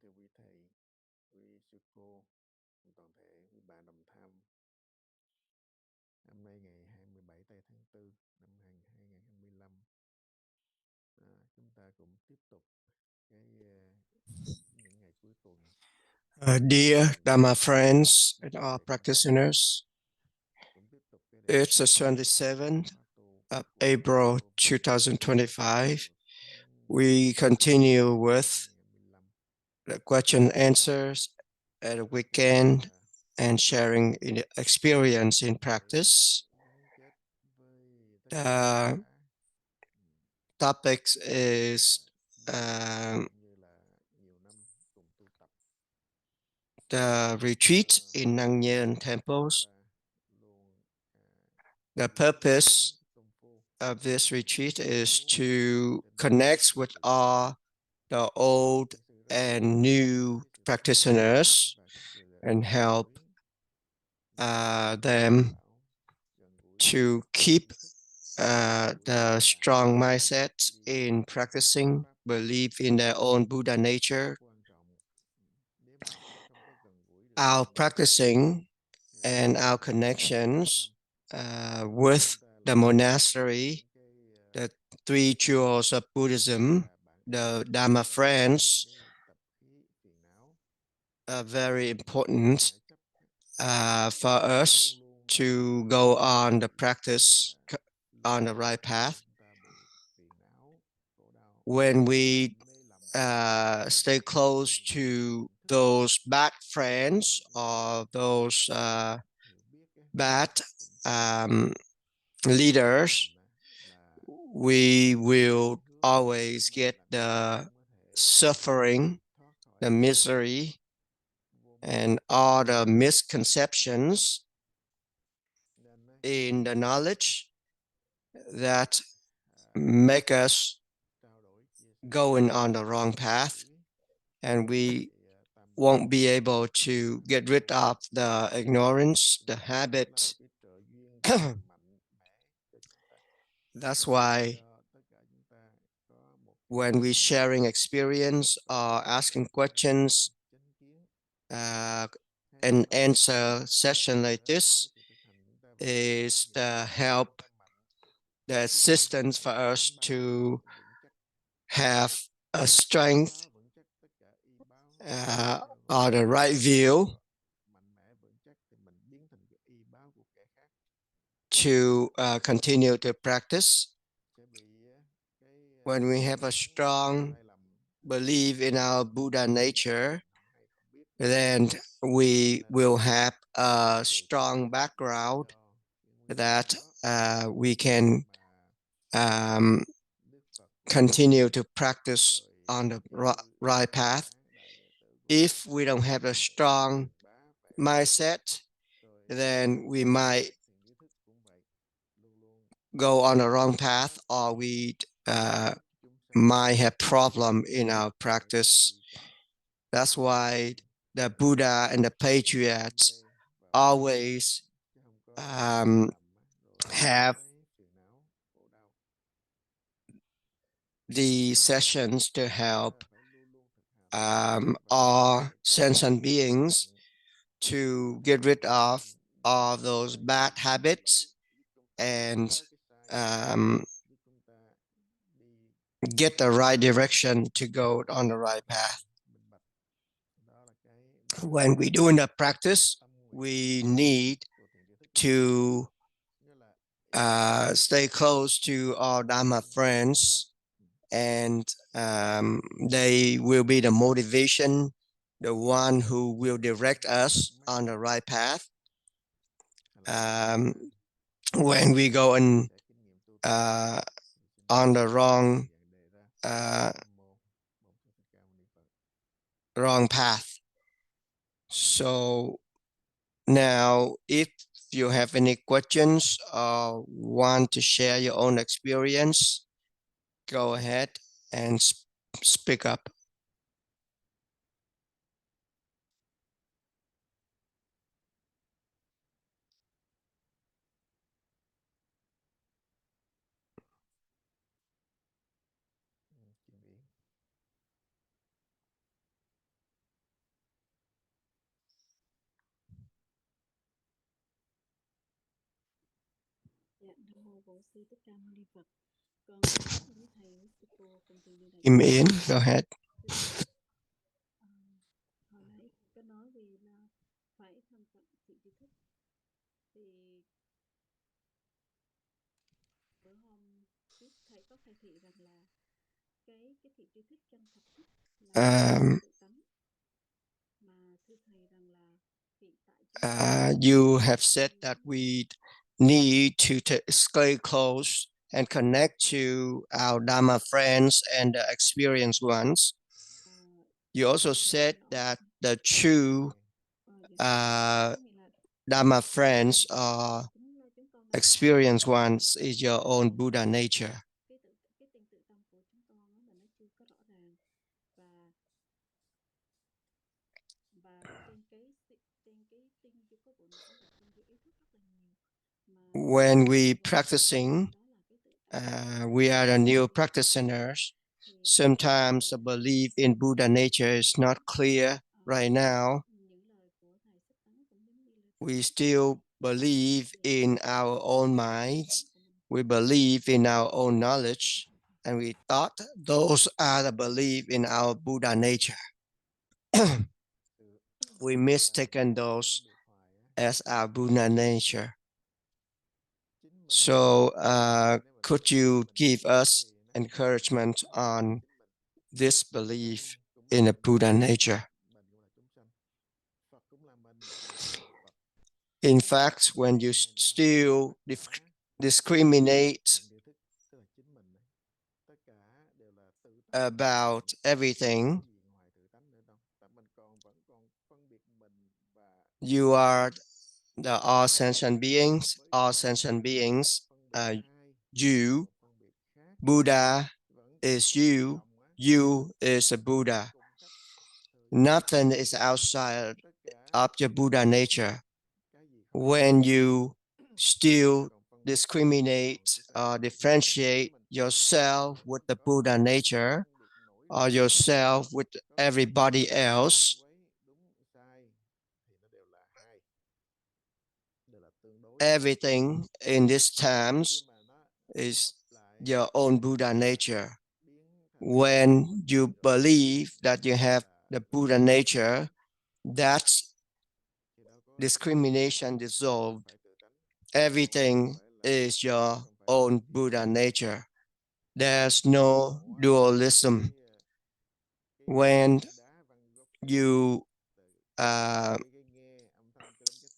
thưa quý thầy, quý sư cô, toàn thể quý bạn đồng tham. Hôm nay ngày 27 tây tháng 4 năm 2025, chúng ta cũng tiếp tục những ngày cuối tuần. Dear Dharma friends and our practitioners, it's the 27th of April 2025. We continue with the question and answers at the weekend and sharing experience in practice. The topic is the retreat in Đăng temples. The purpose of this retreat is to connect with all the old and new practitioners and help them to keep the strong mindset in practicing, believe in their own Buddha nature. Our practicing and our connections with the monastery, the three jewels of Buddhism, the Dharma friends, are very important for us to go on the practice on the right path. When we stay close to those bad friends or those bad leaders, we will always get the suffering, the misery, and all the misconceptions in the knowledge that make us going on the wrong path, and we won't be able to get rid of the ignorance, the habit. That's why when we sharing experience or asking questions and answer session like this is the help, the assistance for us to have a strength or the right view to continue to practice. When we have a strong belief in our Buddha nature, then we will have a strong background that we can continue to practice on the right path. If we don't have a strong mindset, then we might go on the wrong path, or we might have problem in our practice. That's why the Buddha and the patriarchs always have the sessions to help all sentient beings to get rid of all those bad habits and get the right direction to go on the right path. When we do in the practice, we need to stay close to our Dharma friends, and they will be the motivation, the one who will direct us on the right path. When we go on the wrong path. So now, if you have any questions or want to share your own experience, go ahead and speak up. Kim Yến, go ahead. You have said that we need to stay close and connect to our Dharma friends and the experienced ones. You also said that the true Dharma friends or experienced ones is your own Buddha nature. When we practicing, we are the new practitioners. Sometimes the belief in Buddha nature is not clear right now. We still believe in our own minds. We believe in our own knowledge. And we thought those are the belief in our Buddha nature. We mistaken those as our Buddha nature. So could you give us encouragement on this belief in a Buddha nature? In fact, when you still discriminate about everything, you are the all sentient beings, you, Buddha is you is a Buddha. Nothing is outside of your Buddha nature. When you still discriminate or differentiate yourself with the Buddha nature or yourself with everybody else, everything in these times is your own Buddha nature. When you believe that you have the Buddha nature, that's discrimination dissolved. Everything is your own Buddha nature. There's no dualism. When you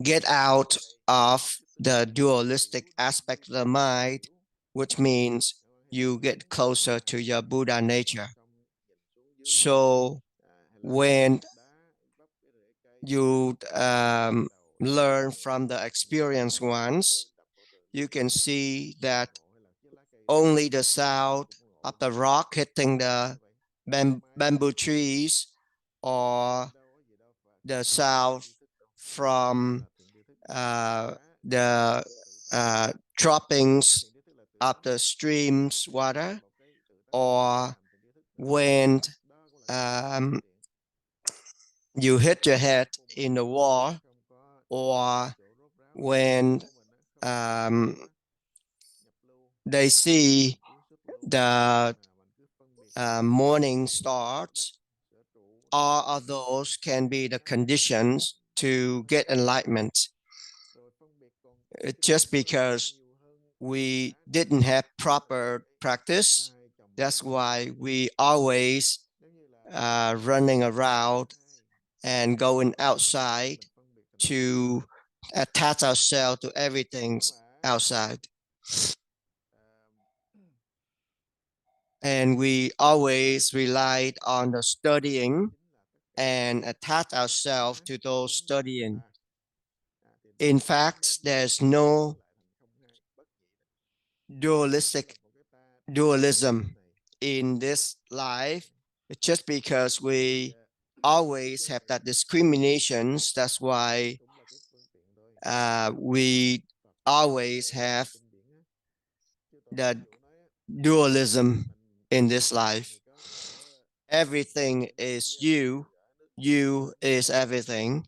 get out of the dualistic aspect of the mind, which means you get closer to your Buddha nature. So when you learn from the experienced ones, you can see that only the sound of the rock hitting the bamboo trees or the sound from the droppings of the stream's water, or when you hit your head in the wall, or when they see the morning stars. All of those can be the conditions to get enlightenment. Just because we didn't have proper practice, that's why we always running around and going outside to attach ourselves to everything outside. And we always relied on the studying and attach ourselves to those studying. In fact, there's no dualism in this life. It's just because we always have that discriminations. That's why we always have the dualism in this life. Everything is you is everything.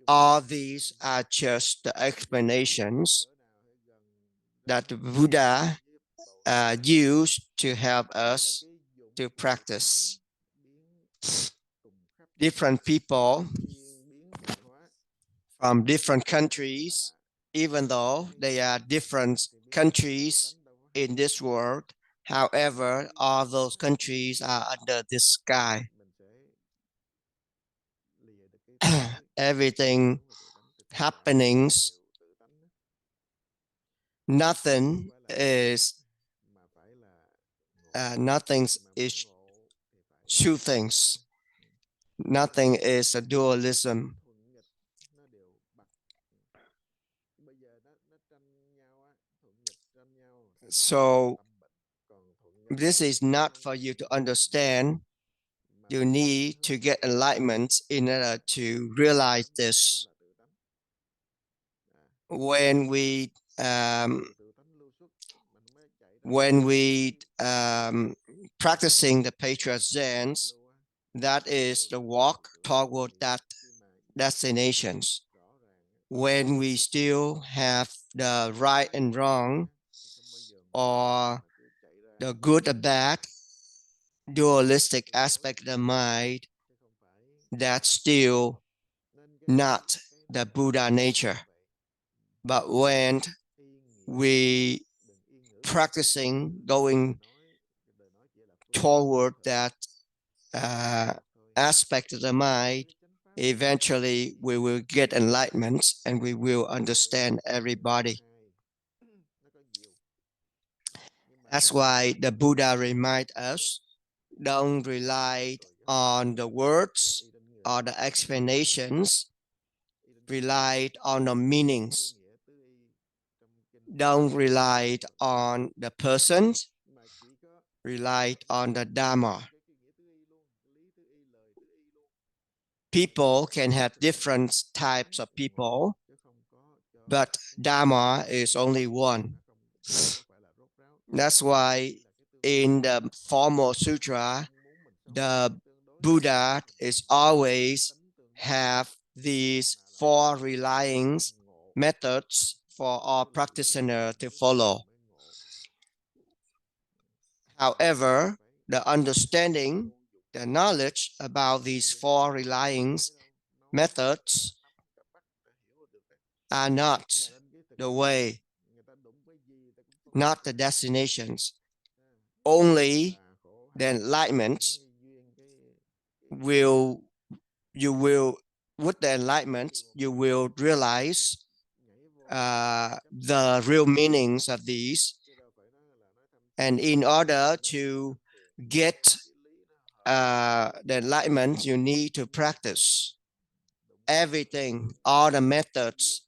All these are just the explanations that the Buddha used to help us to practice. Different people from different countries, even though they are different countries in this world, however, all those countries are under this sky. Everything happenings, nothing is two things. Nothing is a dualism. So this is not for you to understand. You need to get enlightenment in order to realize this. When we practicing the patriarchs, that is the walk toward that destinations. When we still have the right and wrong, or the good or bad, dualistic aspect of the mind, that's still not the Buddha nature. But when we practicing going toward that aspect of the mind, eventually we will get enlightenment and we will understand everybody. That's why the Buddha reminds us, don't rely on the words or the explanations, rely on the meanings. Don't rely on the persons, rely on the Dharma. People can have different types of people, but Dharma is only one. That's why in the formal sutra, the Buddha is always have these 4 relying methods for all practitioners to follow. However, the understanding, the knowledge about these 4 relying methods are not the way, not the destinations. Only the enlightenment with the enlightenment, you will realize the real meanings of these. And in order to get the enlightenment, you need to practice everything, all the methods,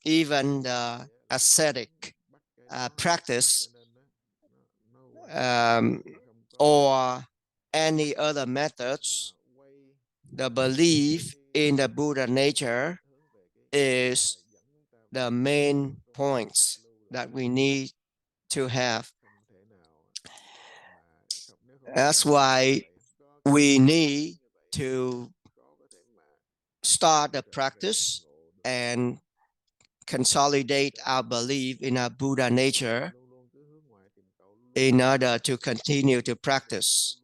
even the ascetic practice, or any other methods. The belief in the Buddha nature is the main points that we need to have. That's why we need to start the practice and consolidate our belief in our Buddha nature in order to continue to practice.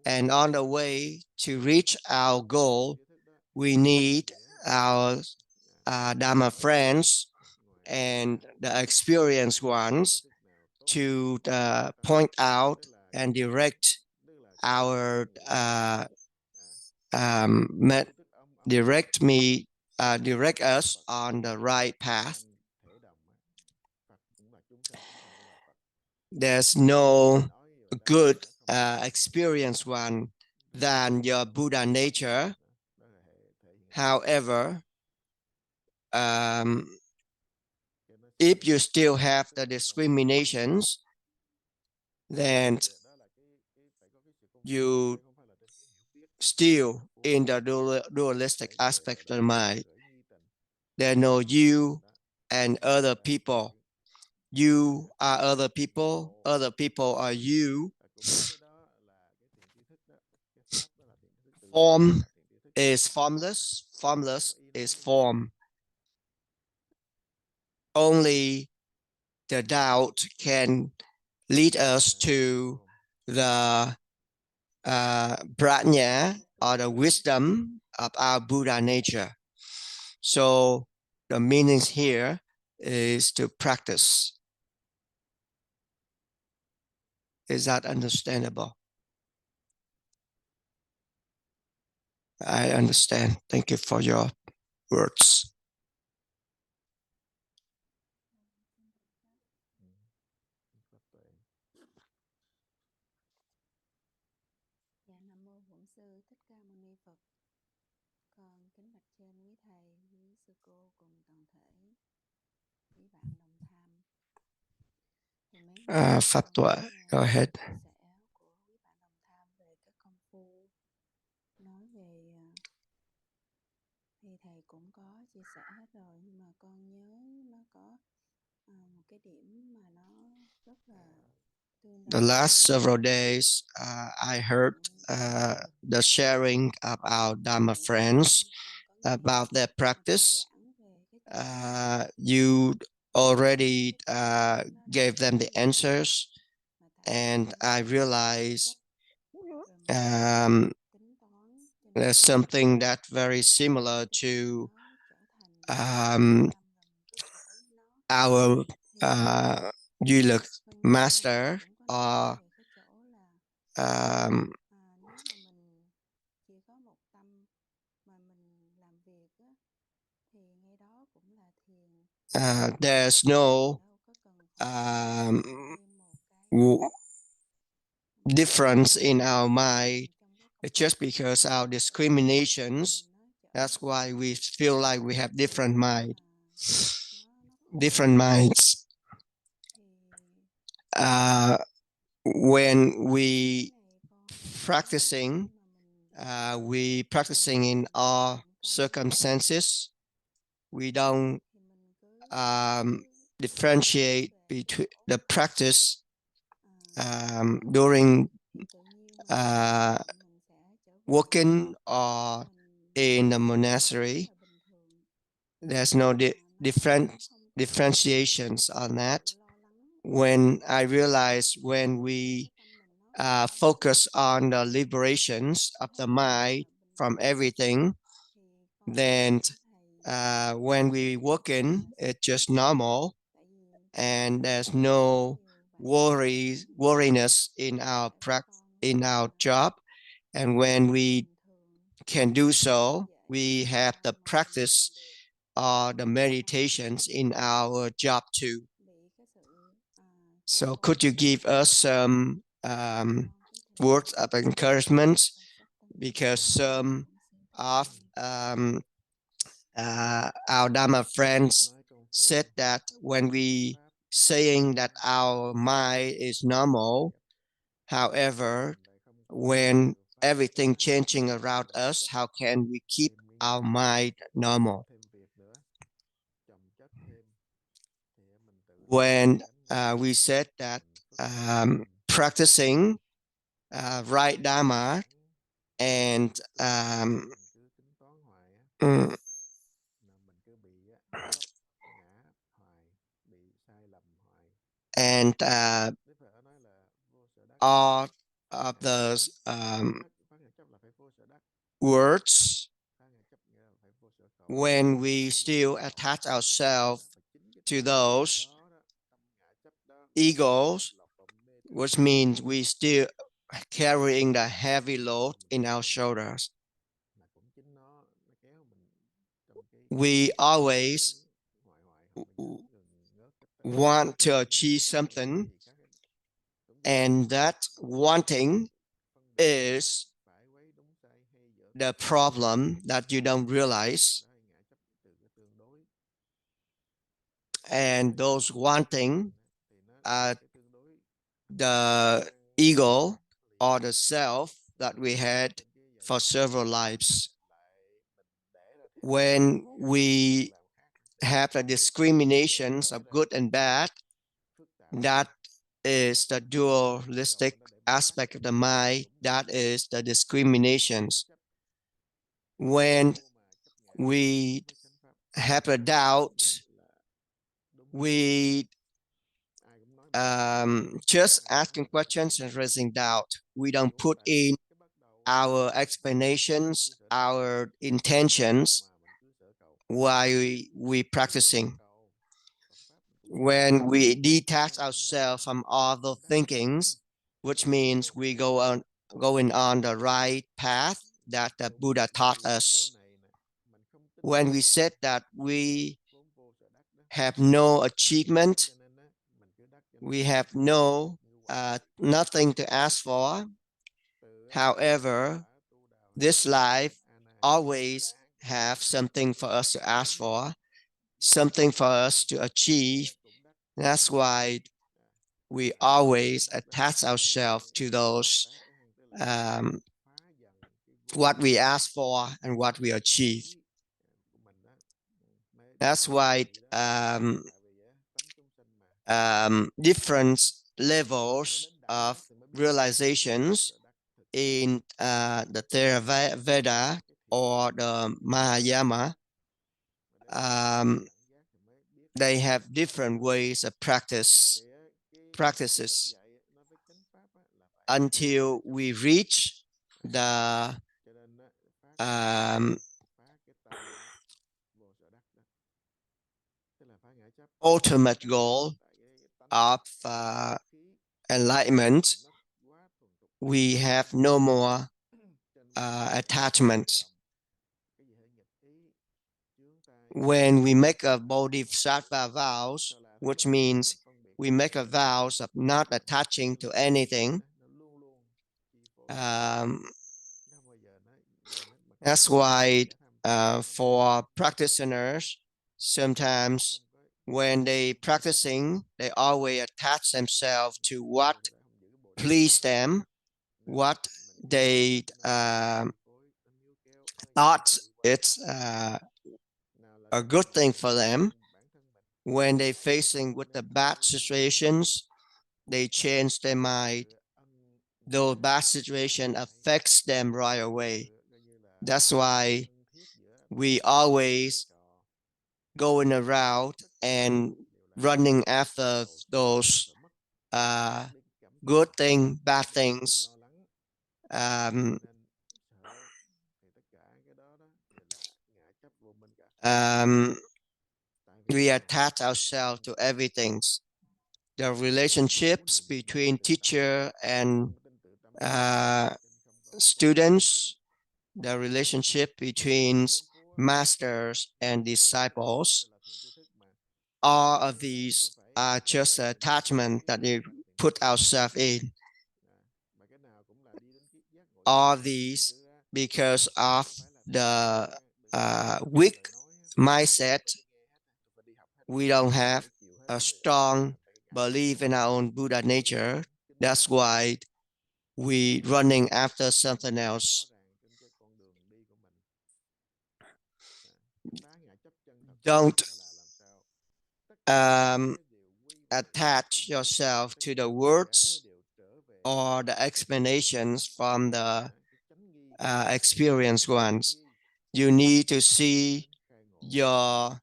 And on the way to reach our goal, we need our Dharma friends and the experienced ones to point out and direct our direct us on the right path. There's no good experienced one than your Buddha nature. However, if you still have the discriminations, then you still in the dualistic aspect of the mind. There are no you and other people. You are other people are you. Form is formless, formless is form. Only the doubt can lead us to the prajna, or the wisdom of our Buddha nature. So the meaning here is to practice. Is that understandable? I understand. Thank you for your words. Dạ, Nam mô Bổn Sư Thích Ca Mâu Ni Phật. Con kính bạch trên quý thầy, quý sư cô cùng toàn thể quý bạn đồng tham. Thì mấy ngày Pháp con tuệ, go ahead. chia sẻ của quý bạn đồng tham về các công phu, nói về thì thầy cũng có chia sẻ hết rồi, nhưng mà con nhớ nó có một cái điểm mà nó rất là tương The đồng last với several days, I heard the sharing of our Dharma friends about their practice. You already gave them the answers, and I realized there's something that's very similar to our duy lực master, or there's no difference in our mind. It's just because our discriminations, that's why we feel like we have different minds. When we practicing in all circumstances. We don't differentiate between the practice during working or in the monastery. There's no differentiations on that. When I realize when we focus on the liberations of the mind from everything, then when we working, it's just normal, and there's no worriness in our job. And when we can do so, we have the practice or the meditations in our job too. So could you give us some words of encouragement? Because some of our Dharma friends said that when we saying that our mind is normal, however, when everything changing around us, how can we keep our mind normal? When we said that practicing right Dharma and all of the words, when we still attach ourselves to those egos, which means we still carrying the heavy load in our shoulders. We always want to achieve something, and that wanting is the problem that you don't realize. And those wanting are the ego or the self that we had for several lives. When we have the discriminations of good and bad, that is the dualistic aspect of the mind. That is the discriminations. When we have a doubt, we just asking questions and raising doubt. We don't put in our explanations, our intentions while we practicing. When we detach ourselves from all the thinkings, which means we going on the right path that the Buddha taught us. When we said that we have no achievement, we have nothing to ask for. However, this life always have something for us to ask for, something for us to achieve. That's why we always attach ourselves to those what we ask for and what we achieve. That's why different levels of realizations in the Theravada or the Mahayana, they have different ways of practices until we reach the ultimate goal of enlightenment. We have no more attachment. When we make a bodhisattva vows, which means we make a vows of not attaching to anything, that's why for practitioners, sometimes when they practicing, they always attach themselves to what please them, what they thought it's a good thing for them. When they facing with the bad situations, they change their mind. Those bad situation affects them right away. That's why we always going around and running after those good things, bad things. We attach ourselves to everything. The relationships between teacher and students, the relationship between masters and disciples, all of these are just attachment that we put ourselves in. All these because of the weak mindset. We don't have a strong belief in our own Buddha nature. That's why we running after something else. Don't attach yourself to the words or the explanations from the experienced ones. You need to see your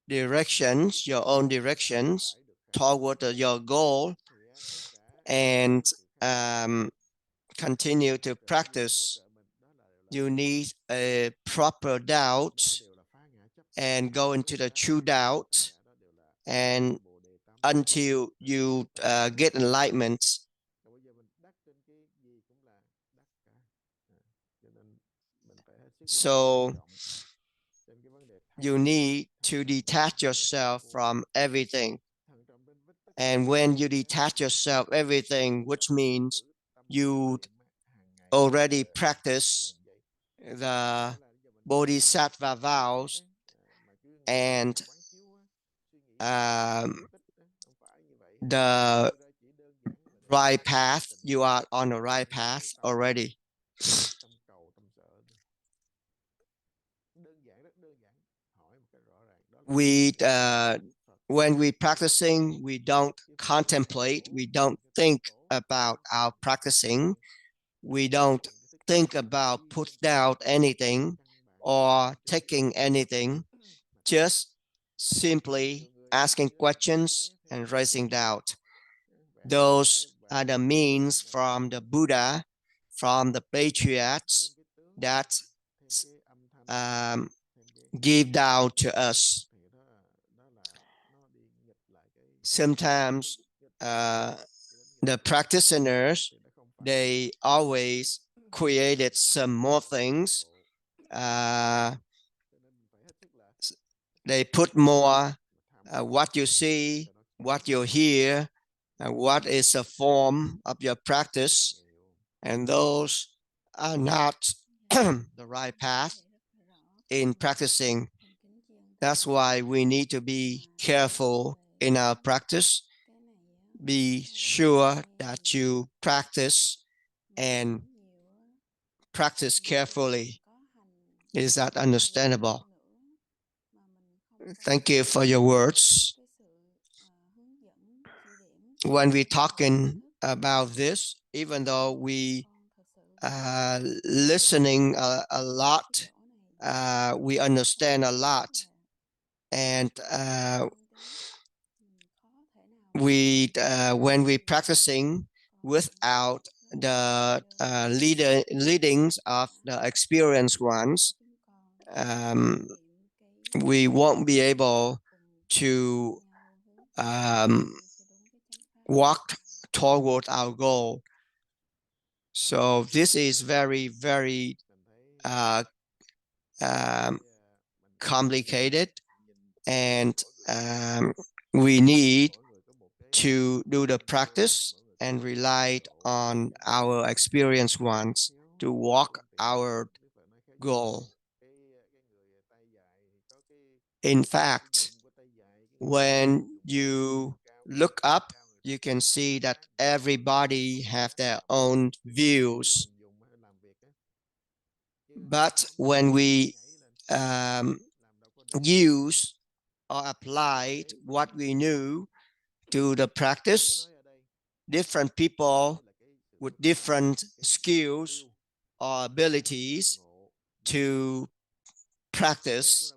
directions, your own directions toward your goal, and continue to practice. You need a proper doubt and go into the true doubt, and until you get enlightenment. So you need to detach yourself from everything. And when you detach yourself everything, which means you already practice the bodhisattva vows and the right path, you are on the right path already. When we practicing, we don't contemplate, we don't think about our practicing, we don't think about put down anything or taking anything, just simply asking questions and raising doubt. Those are the means from the Buddha, from the patriarchs that give down to us. Sometimes the practitioners, they always created some more things. They put more what you see, what you hear, and what is the form of your practice, and those are not the right path in practicing. That's why we need to be careful in our practice. Be sure that you practice and practice carefully. Is that understandable? Thank you for your words. When we're talking about this, even though we listening a lot, we understand a lot, and when we practicing without the leadings of the experienced ones, we won't be able to walk toward our goal. So this is very, very complicated, and we need to do the practice and rely on our experienced ones to walk our goal. In fact, when you look up, you can see that everybody have their own views. But when we use or applied what we knew to the practice, different people with different skills or abilities to practice.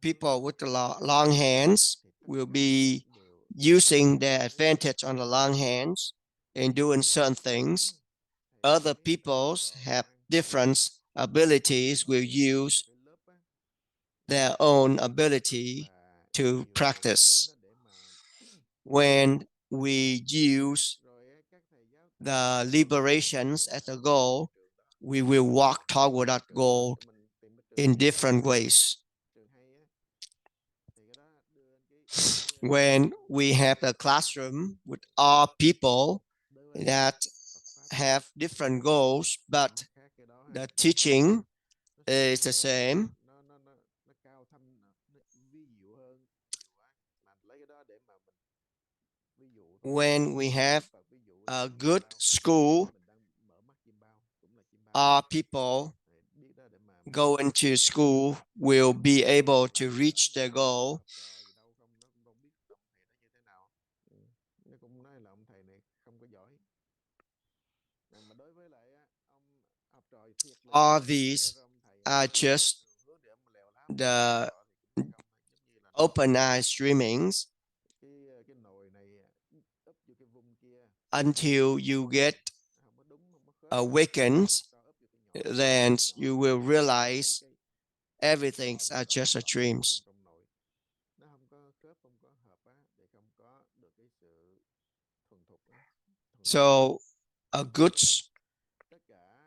People with the long hands will be using their advantage on the long hands in doing certain things. Other people have different abilities, will use their own ability to practice. When we use the liberations as a goal, we will walk toward that goal in different ways. When we have a classroom with all people that have different goals, but the teaching is the same, when we have a good school, our people go into school will be able to reach their goal. All these are just the open eye streamings until you get awakened. Then you will realize everything's are just a dreams. So a good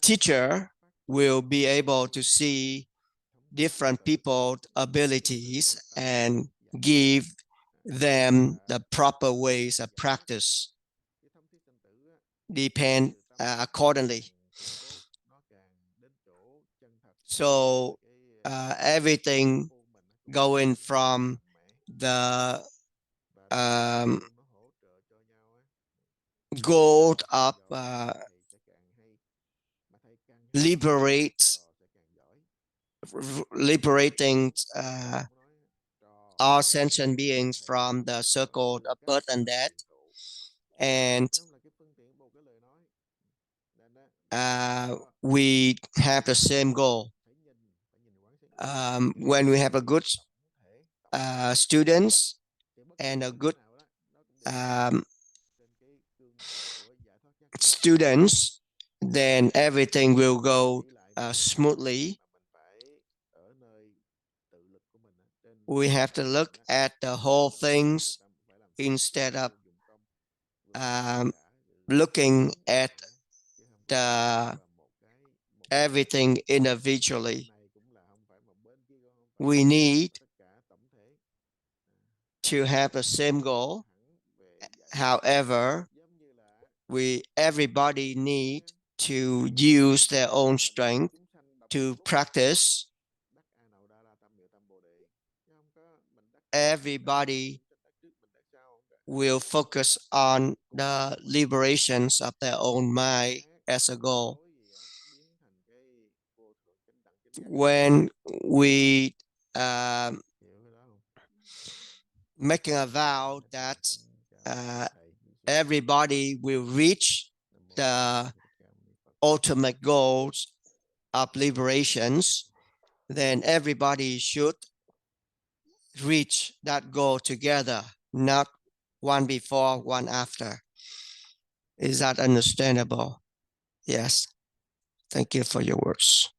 teacher will be able to see different people's abilities and give them the proper ways of practice, depend accordingly. So everything going from the goal of liberating all sentient beings from the circle of birth and death, and we have the same goal. When we have a good students, and a good students, then everything will go smoothly. We have to look at the whole things instead of looking at everything individually. We need to have the same goal. However, everybody need to use their own strength to practice. Everybody will focus on the liberations of their own mind as a goal. When we making a vow that everybody will reach the ultimate goals of liberations, then everybody should reach that goal together, not one before, one after. Is that understandable? Yes. Thank you for your words.